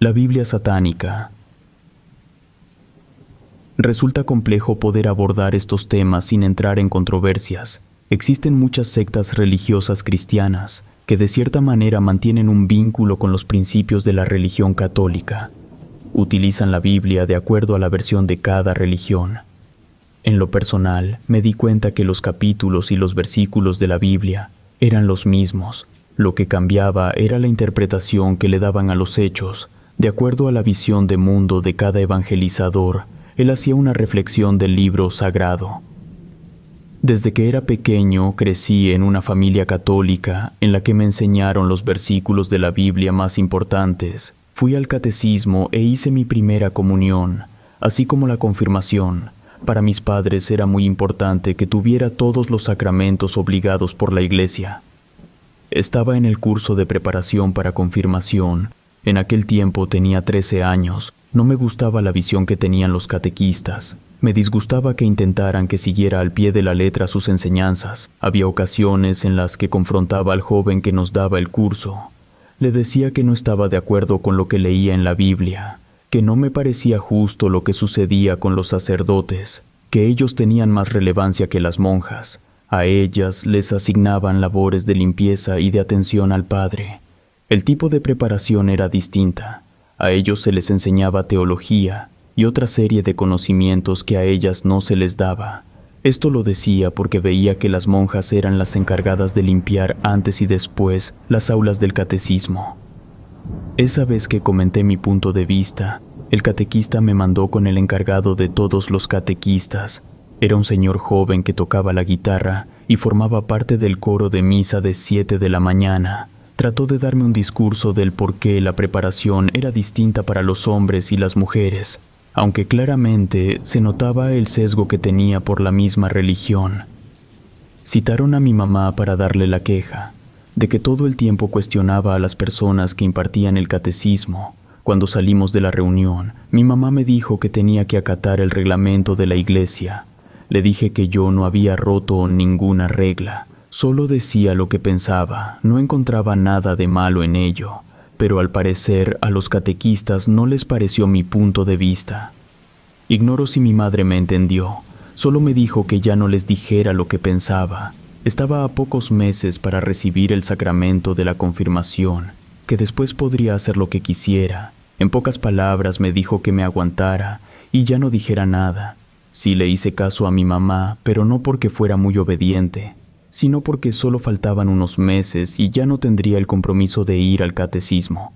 La Biblia satánica. Resulta complejo poder abordar estos temas sin entrar en controversias. Existen muchas sectas religiosas cristianas que de cierta manera mantienen un vínculo con los principios de la religión católica. Utilizan la Biblia de acuerdo a la versión de cada religión. En lo personal, me di cuenta que los capítulos y los versículos de la Biblia eran los mismos. Lo que cambiaba era la interpretación que le daban a los hechos. De acuerdo a la visión de mundo de cada evangelizador, él hacía una reflexión del libro sagrado. Desde que era pequeño, crecí en una familia católica en la que me enseñaron los versículos de la Biblia más importantes. Fui al catecismo e hice mi primera comunión, así como la confirmación. Para mis padres era muy importante que tuviera todos los sacramentos obligados por la Iglesia. Estaba en el curso de preparación para confirmación. En aquel tiempo tenía 13 años. No me gustaba la visión que tenían los catequistas. Me disgustaba que intentaran que siguiera al pie de la letra sus enseñanzas. Había ocasiones en las que confrontaba al joven que nos daba el curso. Le decía que no estaba de acuerdo con lo que leía en la Biblia, que no me parecía justo lo que sucedía con los sacerdotes, que ellos tenían más relevancia que las monjas. A ellas les asignaban labores de limpieza y de atención al Padre. El tipo de preparación era distinta. A ellos se les enseñaba teología y otra serie de conocimientos que a ellas no se les daba. Esto lo decía porque veía que las monjas eran las encargadas de limpiar antes y después las aulas del catecismo. Esa vez que comenté mi punto de vista, el catequista me mandó con el encargado de todos los catequistas. Era un señor joven que tocaba la guitarra y formaba parte del coro de misa de 7 de la mañana. Trató de darme un discurso del por qué la preparación era distinta para los hombres y las mujeres, aunque claramente se notaba el sesgo que tenía por la misma religión. Citaron a mi mamá para darle la queja, de que todo el tiempo cuestionaba a las personas que impartían el catecismo. Cuando salimos de la reunión, mi mamá me dijo que tenía que acatar el reglamento de la iglesia. Le dije que yo no había roto ninguna regla, solo decía lo que pensaba, no encontraba nada de malo en ello, pero al parecer a los catequistas no les pareció mi punto de vista. Ignoro si mi madre me entendió, solo me dijo que ya no les dijera lo que pensaba. Estaba a pocos meses para recibir el sacramento de la confirmación, que después podría hacer lo que quisiera. En pocas palabras me dijo que me aguantara y ya no dijera nada. Sí le hice caso a mi mamá, pero no porque fuera muy obediente, sino porque solo faltaban unos meses y ya no tendría el compromiso de ir al catecismo.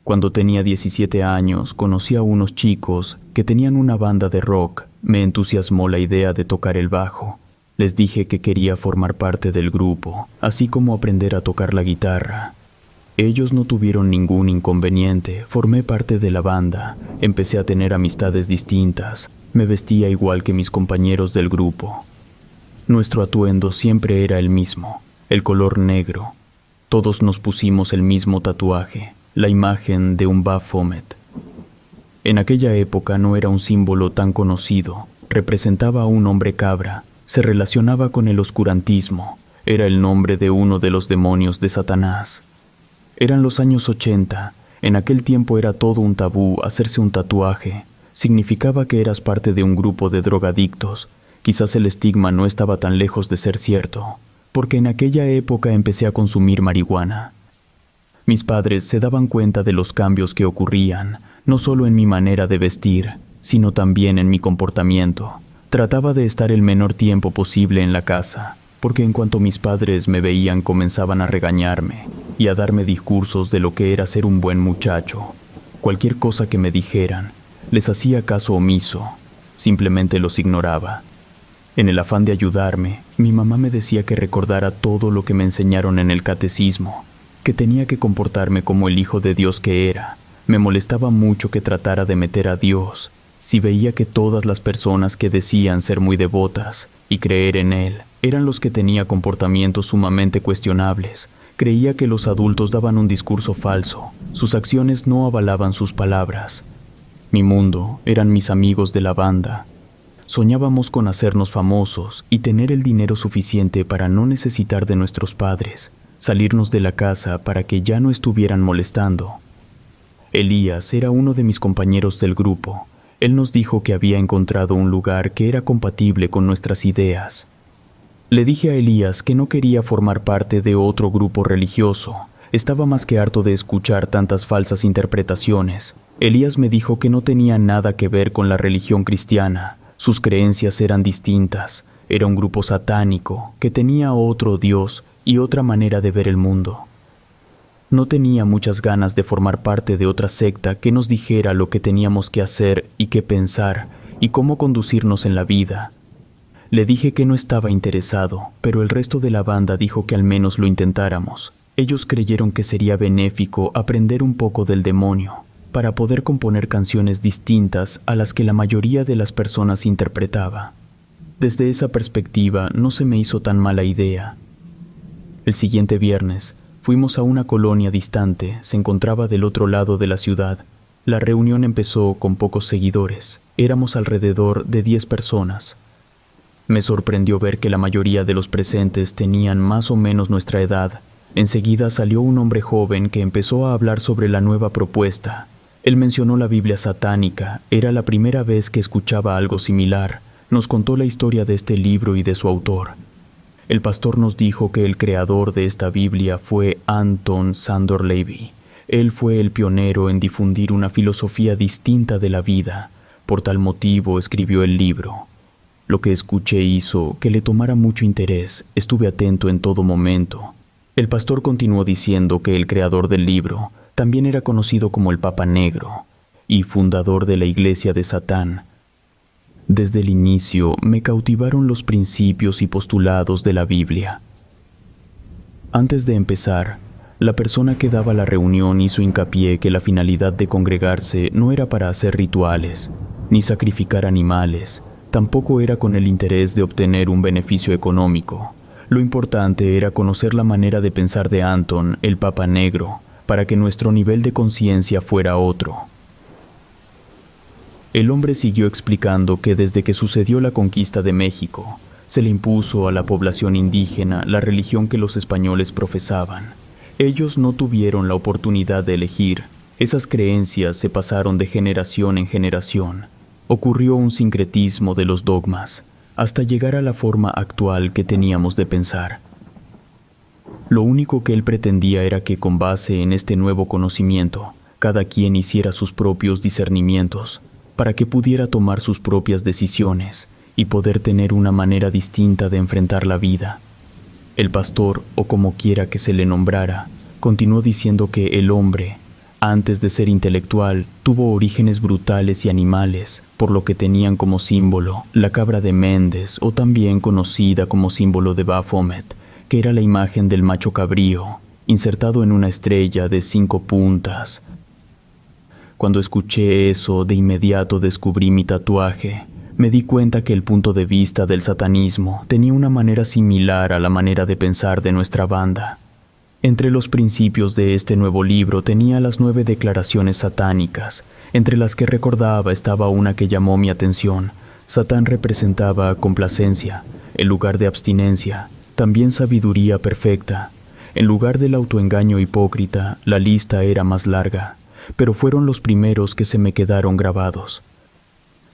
Cuando tenía 17 años, conocí a unos chicos que tenían una banda de rock. Me entusiasmó la idea de tocar el bajo. Les dije que quería formar parte del grupo, así como aprender a tocar la guitarra. Ellos no tuvieron ningún inconveniente. Formé parte de la banda. Empecé a tener amistades distintas. Me vestía igual que mis compañeros del grupo. Nuestro atuendo siempre era el mismo, el color negro. Todos nos pusimos el mismo tatuaje, la imagen de un Baphomet. En aquella época no era un símbolo tan conocido. Representaba a un hombre cabra. Se relacionaba con el oscurantismo. Era el nombre de uno de los demonios de Satanás. Eran los años 80. En aquel tiempo era todo un tabú hacerse un tatuaje. Significaba que eras parte de un grupo de drogadictos. Quizás el estigma no estaba tan lejos de ser cierto, porque en aquella época empecé a consumir marihuana. Mis padres se daban cuenta de los cambios que ocurrían, no solo en mi manera de vestir, sino también en mi comportamiento. Trataba de estar el menor tiempo posible en la casa, porque en cuanto mis padres me veían comenzaban a regañarme y a darme discursos de lo que era ser un buen muchacho. Cualquier cosa que me dijeran, les hacía caso omiso, simplemente los ignoraba. En el afán de ayudarme, mi mamá me decía que recordara todo lo que me enseñaron en el catecismo, que tenía que comportarme como el hijo de Dios que era. Me molestaba mucho que tratara de meter a Dios. Si veía que todas las personas que decían ser muy devotas y creer en Él eran los que tenían comportamientos sumamente cuestionables, creía que los adultos daban un discurso falso. Sus acciones no avalaban sus palabras. Mi mundo eran mis amigos de la banda. Soñábamos con hacernos famosos y tener el dinero suficiente para no necesitar de nuestros padres, salirnos de la casa para que ya no estuvieran molestando. Elías era uno de mis compañeros del grupo. Él nos dijo que había encontrado un lugar que era compatible con nuestras ideas. Le dije a Elías que no quería formar parte de otro grupo religioso. Estaba más que harto de escuchar tantas falsas interpretaciones. Elías me dijo que no tenía nada que ver con la religión cristiana. Sus creencias eran distintas. Era un grupo satánico que tenía otro Dios y otra manera de ver el mundo. No tenía muchas ganas de formar parte de otra secta que nos dijera lo que teníamos que hacer y qué pensar y cómo conducirnos en la vida. Le dije que no estaba interesado, pero el resto de la banda dijo que al menos lo intentáramos. Ellos creyeron que sería benéfico aprender un poco del demonio, para poder componer canciones distintas a las que la mayoría de las personas interpretaba. Desde esa perspectiva no se me hizo tan mala idea. El siguiente viernes, fuimos a una colonia distante, se encontraba del otro lado de la ciudad. La reunión empezó con pocos seguidores, éramos alrededor de 10 personas. Me sorprendió ver que la mayoría de los presentes tenían más o menos nuestra edad. Enseguida salió un hombre joven que empezó a hablar sobre la nueva propuesta. Él mencionó la Biblia satánica, era la primera vez que escuchaba algo similar. Nos contó la historia de este libro y de su autor. El pastor nos dijo que el creador de esta Biblia fue Anton Szandor Levy. Él fue el pionero en difundir una filosofía distinta de la vida. Por tal motivo escribió el libro. Lo que escuché hizo que le tomara mucho interés. Estuve atento en todo momento. El pastor continuó diciendo que el creador del libro también era conocido como el Papa Negro y fundador de la Iglesia de Satán. Desde el inicio me cautivaron los principios y postulados de la Biblia. Antes de empezar, la persona que daba la reunión hizo hincapié que la finalidad de congregarse no era para hacer rituales, ni sacrificar animales, tampoco era con el interés de obtener un beneficio económico. Lo importante era conocer la manera de pensar de Anton, el Papa Negro, para que nuestro nivel de conciencia fuera otro. El hombre siguió explicando que desde que sucedió la conquista de México, se le impuso a la población indígena la religión que los españoles profesaban. Ellos no tuvieron la oportunidad de elegir. Esas creencias se pasaron de generación en generación. Ocurrió un sincretismo de los dogmas, hasta llegar a la forma actual que teníamos de pensar. Lo único que él pretendía era que con base en este nuevo conocimiento, cada quien hiciera sus propios discernimientos, para que pudiera tomar sus propias decisiones y poder tener una manera distinta de enfrentar la vida. El pastor, o como quiera que se le nombrara, continuó diciendo que el hombre, antes de ser intelectual, tuvo orígenes brutales y animales, por lo que tenían como símbolo la cabra de Méndez, o también conocida como símbolo de Baphomet, que era la imagen del macho cabrío, insertado en una estrella de 5 puntas. Cuando escuché eso, de inmediato descubrí mi tatuaje. Me di cuenta que el punto de vista del satanismo tenía una manera similar a la manera de pensar de nuestra banda. Entre los principios de este nuevo libro tenía las 9 declaraciones satánicas. Entre las que recordaba estaba una que llamó mi atención. Satán representaba complacencia, en lugar de abstinencia, también sabiduría perfecta. En lugar del autoengaño hipócrita, la lista era más larga, pero fueron los primeros que se me quedaron grabados.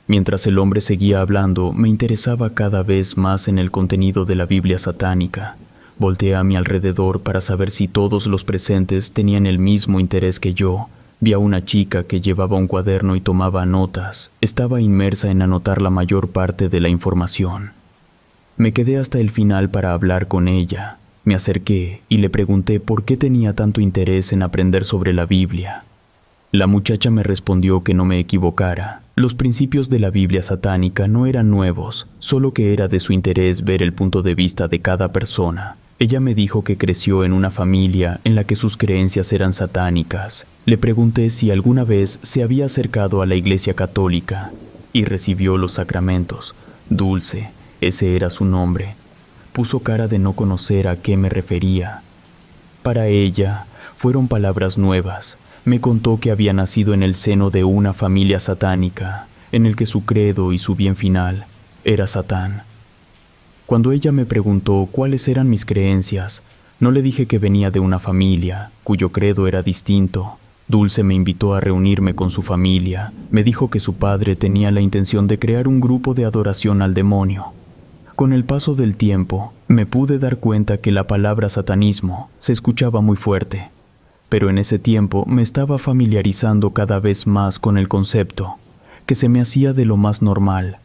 Mientras el hombre seguía hablando, me interesaba cada vez más en el contenido de la Biblia satánica. Volteé a mi alrededor para saber si todos los presentes tenían el mismo interés que yo. Vi a una chica que llevaba un cuaderno y tomaba notas. Estaba inmersa en anotar la mayor parte de la información. Me quedé hasta el final para hablar con ella. Me acerqué y le pregunté por qué tenía tanto interés en aprender sobre la Biblia. La muchacha me respondió que no me equivocara. Los principios de la Biblia satánica no eran nuevos, solo que era de su interés ver el punto de vista de cada persona. Ella me dijo que creció en una familia en la que sus creencias eran satánicas. Le pregunté si alguna vez se había acercado a la Iglesia Católica y recibió los sacramentos. Dulce, ese era su nombre. Puso cara de no conocer a qué me refería. Para ella, fueron palabras nuevas. Me contó que había nacido en el seno de una familia satánica, en el que su credo y su bien final era Satán. Cuando ella me preguntó cuáles eran mis creencias, no le dije que venía de una familia cuyo credo era distinto. Dulce me invitó a reunirme con su familia. Me dijo que su padre tenía la intención de crear un grupo de adoración al demonio. Con el paso del tiempo, me pude dar cuenta que la palabra satanismo se escuchaba muy fuerte, pero en ese tiempo me estaba familiarizando cada vez más con el concepto, que se me hacía de lo más normal.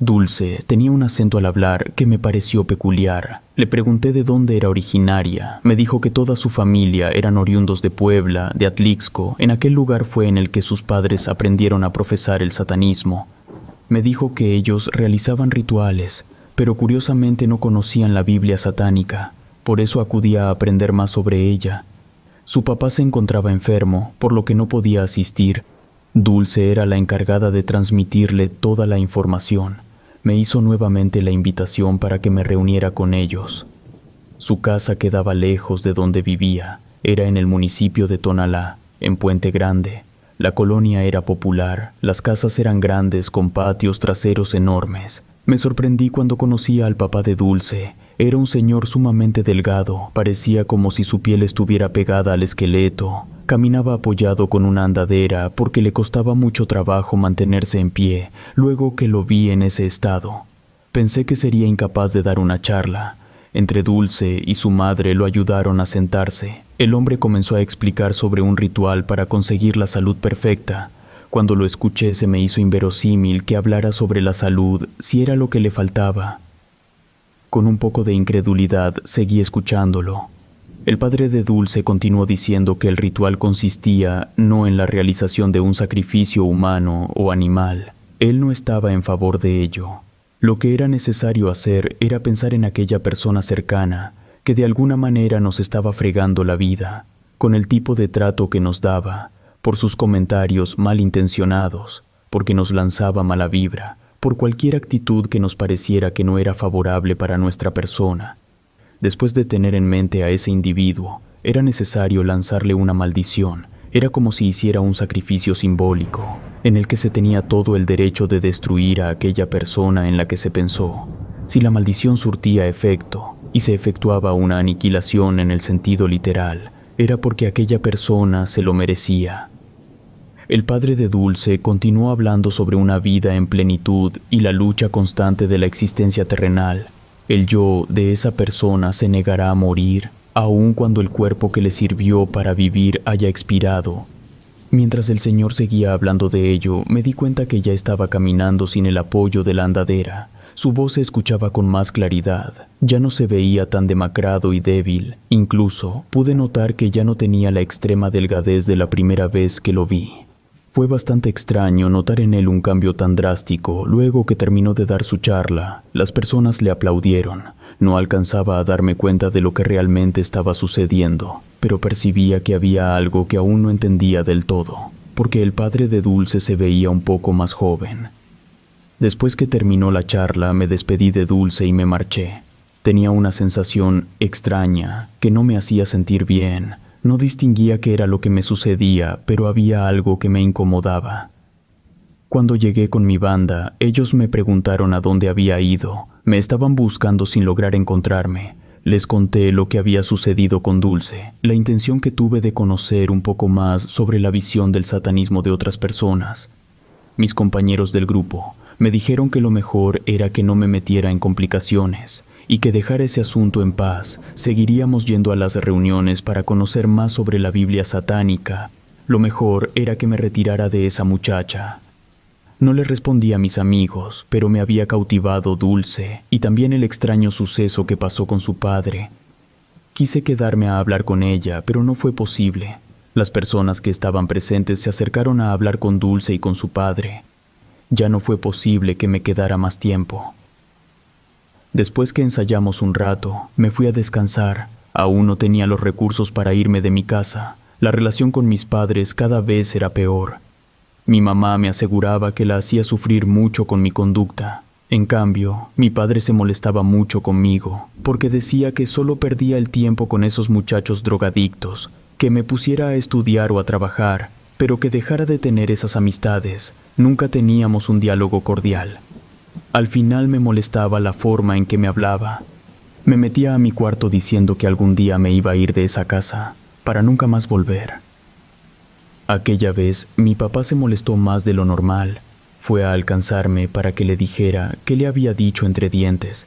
Dulce tenía un acento al hablar que me pareció peculiar. Le pregunté de dónde era originaria. Me dijo que toda su familia eran oriundos de Puebla, de Atlixco. En aquel lugar fue en el que sus padres aprendieron a profesar el satanismo. Me dijo que ellos realizaban rituales, pero curiosamente no conocían la Biblia satánica. Por eso acudía a aprender más sobre ella. Su papá se encontraba enfermo, por lo que no podía asistir. Dulce era la encargada de transmitirle toda la información. Me hizo nuevamente la invitación para que me reuniera con ellos. Su casa quedaba lejos de donde vivía. Era en el municipio de Tonalá, en Puente Grande. La colonia era popular. Las casas eran grandes con patios traseros enormes. Me sorprendí cuando conocí al papá de Dulce. Era un señor sumamente delgado. Parecía como si su piel estuviera pegada al esqueleto. Caminaba apoyado con una andadera porque le costaba mucho trabajo mantenerse en pie luego que lo vi en ese estado. Pensé que sería incapaz de dar una charla. Entre Dulce y su madre lo ayudaron a sentarse. El hombre comenzó a explicar sobre un ritual para conseguir la salud perfecta. Cuando lo escuché se me hizo inverosímil que hablara sobre la salud si era lo que le faltaba. Con un poco de incredulidad seguí escuchándolo. El padre de Dulce continuó diciendo que el ritual consistía no en la realización de un sacrificio humano o animal. Él no estaba en favor de ello. Lo que era necesario hacer era pensar en aquella persona cercana que de alguna manera nos estaba fregando la vida, con el tipo de trato que nos daba, por sus comentarios malintencionados, porque nos lanzaba mala vibra, por cualquier actitud que nos pareciera que no era favorable para nuestra persona. Después de tener en mente a ese individuo, era necesario lanzarle una maldición. Era como si hiciera un sacrificio simbólico, en el que se tenía todo el derecho de destruir a aquella persona en la que se pensó. Si la maldición surtía efecto, y se efectuaba una aniquilación en el sentido literal, era porque aquella persona se lo merecía. El padre de Dulce continuó hablando sobre una vida en plenitud y la lucha constante de la existencia terrenal. El yo de esa persona se negará a morir, aun cuando el cuerpo que le sirvió para vivir haya expirado. Mientras el señor seguía hablando de ello, me di cuenta que ya estaba caminando sin el apoyo de la andadera. Su voz se escuchaba con más claridad. Ya no se veía tan demacrado y débil. Incluso pude notar que ya no tenía la extrema delgadez de la primera vez que lo vi. Fue bastante extraño notar en él un cambio tan drástico. Luego que terminó de dar su charla, las personas le aplaudieron. No alcanzaba a darme cuenta de lo que realmente estaba sucediendo, pero percibía que había algo que aún no entendía del todo, porque el padre de Dulce se veía un poco más joven. Después que terminó la charla, me despedí de Dulce y me marché. Tenía una sensación extraña que no me hacía sentir bien. No distinguía qué era lo que me sucedía, pero había algo que me incomodaba. Cuando llegué con mi banda, ellos me preguntaron a dónde había ido. Me estaban buscando sin lograr encontrarme. Les conté lo que había sucedido con Dulce, la intención que tuve de conocer un poco más sobre la visión del satanismo de otras personas. Mis compañeros del grupo me dijeron que lo mejor era que no me metiera en complicaciones y que dejara ese asunto en paz. Seguiríamos yendo a las reuniones para conocer más sobre la Biblia satánica. Lo mejor era que me retirara de esa muchacha. No le respondí a mis amigos, pero me había cautivado Dulce y también el extraño suceso que pasó con su padre. Quise quedarme a hablar con ella, pero no fue posible. Las personas que estaban presentes se acercaron a hablar con Dulce y con su padre. Ya no fue posible que me quedara más tiempo. Después que ensayamos un rato, me fui a descansar. Aún no tenía los recursos para irme de mi casa. La relación con mis padres cada vez era peor. Mi mamá me aseguraba que la hacía sufrir mucho con mi conducta. En cambio, mi padre se molestaba mucho conmigo, porque decía que solo perdía el tiempo con esos muchachos drogadictos, que me pusiera a estudiar o a trabajar, pero que dejara de tener esas amistades. Nunca teníamos un diálogo cordial. Al final me molestaba la forma en que me hablaba. Me metía a mi cuarto diciendo que algún día me iba a ir de esa casa, para nunca más volver. Aquella vez, mi papá se molestó más de lo normal. Fue a alcanzarme para que le dijera qué le había dicho entre dientes.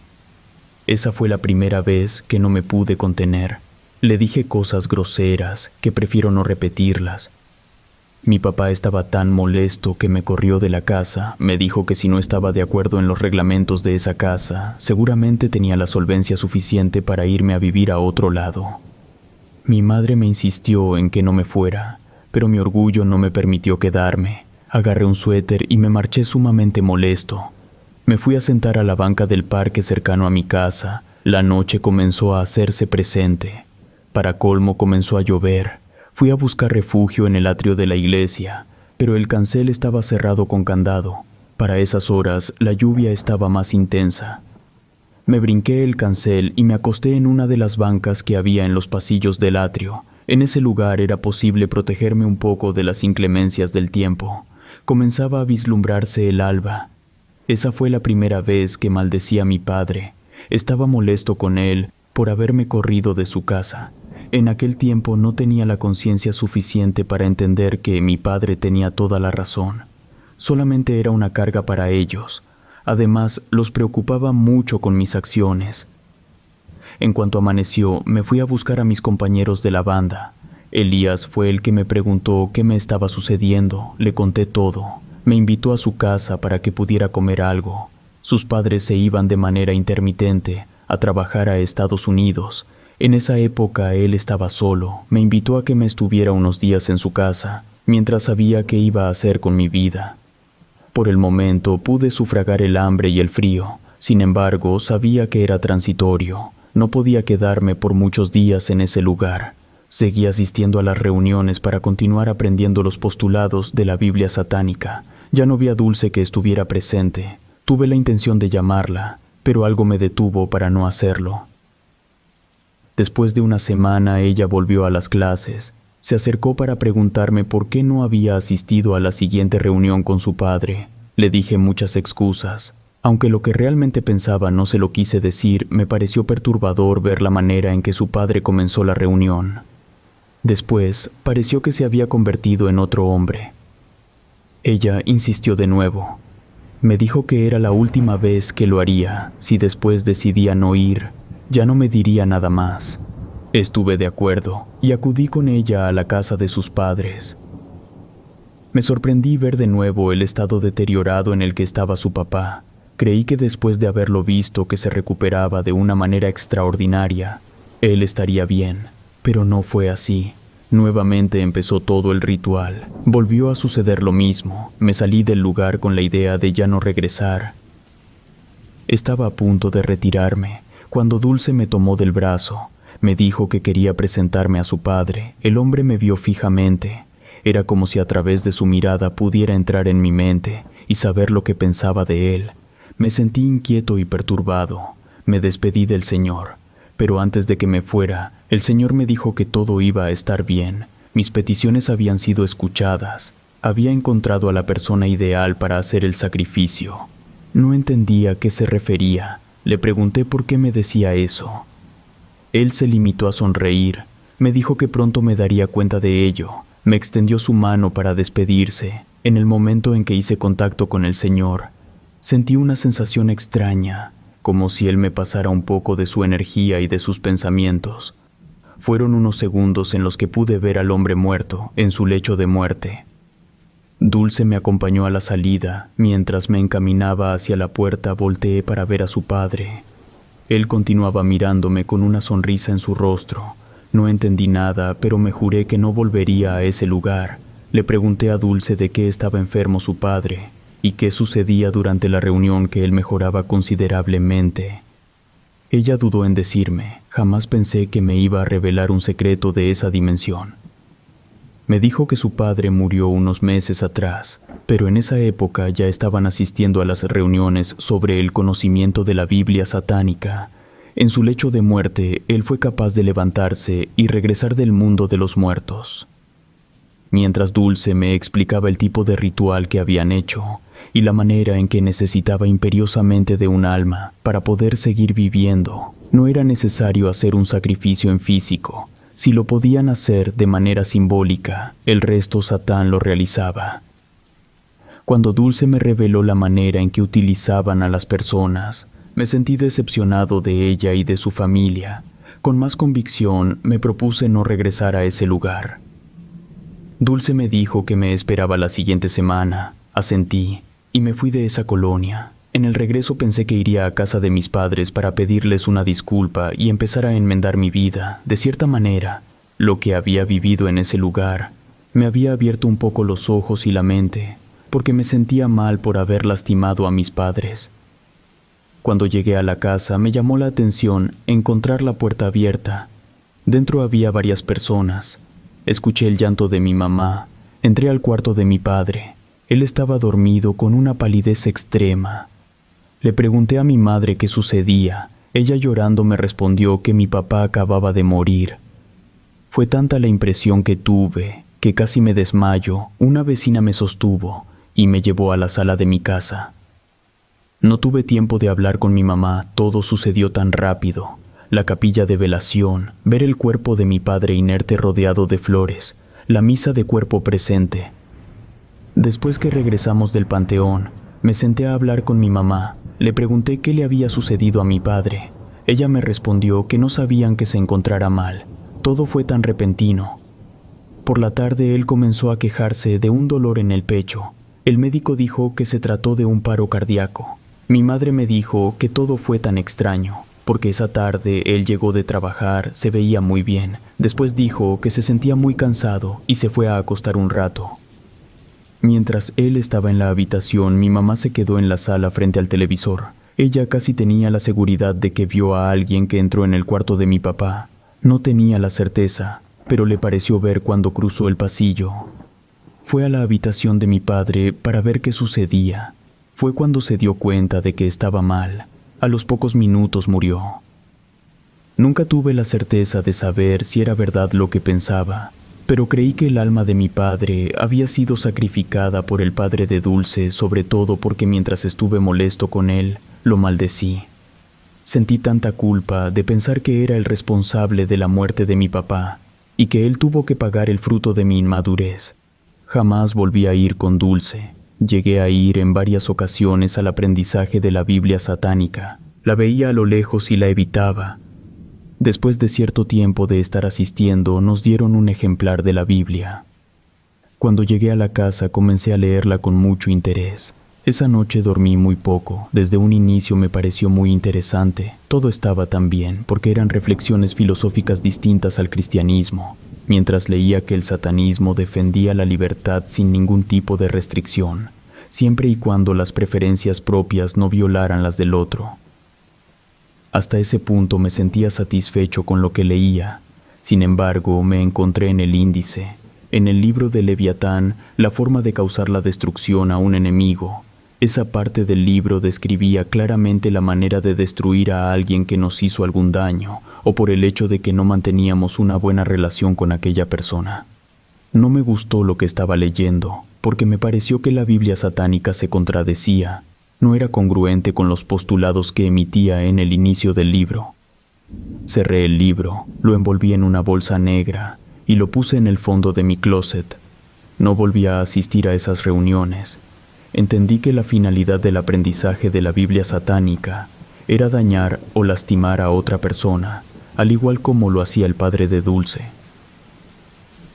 Esa fue la primera vez que no me pude contener. Le dije cosas groseras que prefiero no repetirlas. Mi papá estaba tan molesto que me corrió de la casa. Me dijo que si no estaba de acuerdo en los reglamentos de esa casa, seguramente tenía la solvencia suficiente para irme a vivir a otro lado. Mi madre me insistió en que no me fuera, pero mi orgullo no me permitió quedarme. Agarré un suéter y me marché sumamente molesto. Me fui a sentar a la banca del parque cercano a mi casa. La noche comenzó a hacerse presente. Para colmo comenzó a llover. Fui a buscar refugio en el atrio de la iglesia, pero el cancel estaba cerrado con candado. Para esas horas la lluvia estaba más intensa. Me brinqué el cancel y me acosté en una de las bancas que había en los pasillos del atrio. En ese lugar era posible protegerme un poco de las inclemencias del tiempo. Comenzaba a vislumbrarse el alba. Esa fue la primera vez que maldecí a mi padre. Estaba molesto con él por haberme corrido de su casa. En aquel tiempo no tenía la conciencia suficiente para entender que mi padre tenía toda la razón. Solamente era una carga para ellos. Además, los preocupaba mucho con mis acciones. En cuanto amaneció, me fui a buscar a mis compañeros de la banda. Elías fue el que me preguntó qué me estaba sucediendo. Le conté todo. Me invitó a su casa para que pudiera comer algo. Sus padres se iban de manera intermitente a trabajar a Estados Unidos. En esa época él estaba solo. Me invitó a que me estuviera unos días en su casa, mientras sabía qué iba a hacer con mi vida. Por el momento pude sufragar el hambre y el frío. Sin embargo, sabía que era transitorio. No podía quedarme por muchos días en ese lugar. Seguí asistiendo a las reuniones para continuar aprendiendo los postulados de la Biblia satánica. Ya no vi a Dulce que estuviera presente. Tuve la intención de llamarla, pero algo me detuvo para no hacerlo. Después de una semana ella volvió a las clases. Se acercó para preguntarme por qué no había asistido a la siguiente reunión con su padre. Le dije muchas excusas. Aunque lo que realmente pensaba no se lo quise decir, me pareció perturbador ver la manera en que su padre comenzó la reunión. Después, pareció que se había convertido en otro hombre. Ella insistió de nuevo. Me dijo que era la última vez que lo haría. Si después decidía no ir, ya no me diría nada más. Estuve de acuerdo y acudí con ella a la casa de sus padres. Me sorprendí ver de nuevo el estado deteriorado en el que estaba su papá. Creí que después de haberlo visto que se recuperaba de una manera extraordinaria, él estaría bien, pero no fue así. Nuevamente empezó todo el ritual. Volvió a suceder lo mismo. Me salí del lugar con la idea de ya no regresar. Estaba a punto de retirarme, cuando Dulce me tomó del brazo. Me dijo que quería presentarme a su padre. El hombre me vio fijamente. Era como si a través de su mirada pudiera entrar en mi mente y saber lo que pensaba de él. Me sentí inquieto y perturbado. Me despedí del Señor, pero antes de que me fuera, el Señor me dijo que todo iba a estar bien. Mis peticiones habían sido escuchadas. Había encontrado a la persona ideal para hacer el sacrificio. No entendía a qué se refería. Le pregunté por qué me decía eso. Él se limitó a sonreír. Me dijo que pronto me daría cuenta de ello. Me extendió su mano para despedirse. En el momento en que hice contacto con el Señor, sentí una sensación extraña, como si Él me pasara un poco de su energía y de sus pensamientos. Fueron unos segundos en los que pude ver al hombre muerto en su lecho de muerte. Dulce me acompañó a la salida. Mientras me encaminaba hacia la puerta, volteé para ver a su padre. Él continuaba mirándome con una sonrisa en su rostro. No entendí nada, pero me juré que no volvería a ese lugar. Le pregunté a Dulce de qué estaba enfermo su padre y qué sucedía durante la reunión, que él mejoraba considerablemente. Ella dudó en decirme. Jamás pensé que me iba a revelar un secreto de esa dimensión. Me dijo que su padre murió unos meses atrás, pero en esa época ya estaban asistiendo a las reuniones sobre el conocimiento de la Biblia satánica. En su lecho de muerte, él fue capaz de levantarse y regresar del mundo de los muertos. Mientras Dulce me explicaba el tipo de ritual que habían hecho y la manera en que necesitaba imperiosamente de un alma para poder seguir viviendo, no era necesario hacer un sacrificio en físico, Si lo podían hacer de manera simbólica, el resto Satán lo realizaba. Cuando Dulce me reveló la manera en que utilizaban a las personas, me sentí decepcionado de ella y de su familia. Con más convicción, me propuse no regresar a ese lugar. Dulce me dijo que me esperaba la siguiente semana. Asentí y me fui de esa colonia. En el regreso pensé que iría a casa de mis padres para pedirles una disculpa y empezar a enmendar mi vida. De cierta manera, lo que había vivido en ese lugar me había abierto un poco los ojos y la mente, porque me sentía mal por haber lastimado a mis padres. Cuando llegué a la casa, me llamó la atención encontrar la puerta abierta. Dentro había varias personas. Escuché el llanto de mi mamá. Entré al cuarto de mi padre. Él estaba dormido con una palidez extrema. Le pregunté a mi madre qué sucedía. Ella llorando me respondió que mi papá acababa de morir. Fue tanta la impresión que tuve que casi me desmayo. Una vecina me sostuvo y me llevó a la sala de mi casa. No tuve tiempo de hablar con mi mamá, todo sucedió tan rápido. La capilla de velación, ver el cuerpo de mi padre inerte rodeado de flores, la misa de cuerpo presente. Después que regresamos del panteón, me senté a hablar con mi mamá. Le pregunté qué le había sucedido a mi padre. Ella me respondió que no sabían que se encontrara mal. Todo fue tan repentino. Por la tarde él comenzó a quejarse de un dolor en el pecho. El médico dijo que se trató de un paro cardíaco. Mi madre me dijo que todo fue tan extraño, porque esa tarde él llegó de trabajar, se veía muy bien. Después dijo que se sentía muy cansado y se fue a acostar un rato. Mientras él estaba en la habitación, mi mamá se quedó en la sala frente al televisor. Ella casi tenía la seguridad de que vio a alguien que entró en el cuarto de mi papá. No tenía la certeza, pero le pareció ver cuando cruzó el pasillo. Fue a la habitación de mi padre para ver qué sucedía. Fue cuando se dio cuenta de que estaba mal. A los pocos minutos murió. Nunca tuve la certeza de saber si era verdad lo que pensaba, pero creí que el alma de mi padre había sido sacrificada por el padre de Dulce, sobre todo porque mientras estuve molesto con él, lo maldecí. Sentí tanta culpa de pensar que era el responsable de la muerte de mi papá y que él tuvo que pagar el fruto de mi inmadurez. Jamás volví a ir con Dulce. Llegué a ir en varias ocasiones al aprendizaje de la Biblia satánica. La veía a lo lejos y la evitaba. Después de cierto tiempo de estar asistiendo, nos dieron un ejemplar de la Biblia. Cuando llegué a la casa, comencé a leerla con mucho interés. Esa noche dormí muy poco. Desde un inicio me pareció muy interesante. Todo estaba tan bien, porque eran reflexiones filosóficas distintas al cristianismo. Mientras leía que el satanismo defendía la libertad sin ningún tipo de restricción, siempre y cuando las preferencias propias no violaran las del otro. Hasta ese punto me sentía satisfecho con lo que leía. Sin embargo, me encontré en el índice, en el libro de Leviatán, la forma de causar la destrucción a un enemigo. Esa parte del libro describía claramente la manera de destruir a alguien que nos hizo algún daño, o por el hecho de que no manteníamos una buena relación con aquella persona. No me gustó lo que estaba leyendo, porque me pareció que la Biblia satánica se contradecía. No era congruente con los postulados que emitía en el inicio del libro. Cerré el libro, lo envolví en una bolsa negra y lo puse en el fondo de mi closet. No volví a asistir a esas reuniones. Entendí que la finalidad del aprendizaje de la Biblia satánica era dañar o lastimar a otra persona, al igual como lo hacía el padre de Dulce.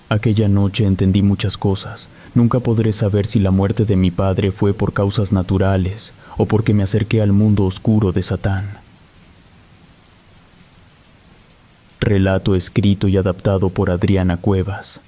Aquella noche entendí muchas cosas. Nunca podré saber si la muerte de mi padre fue por causas naturales o porque me acerqué al mundo oscuro de Satán. Relato escrito y adaptado por Adriana Cuevas.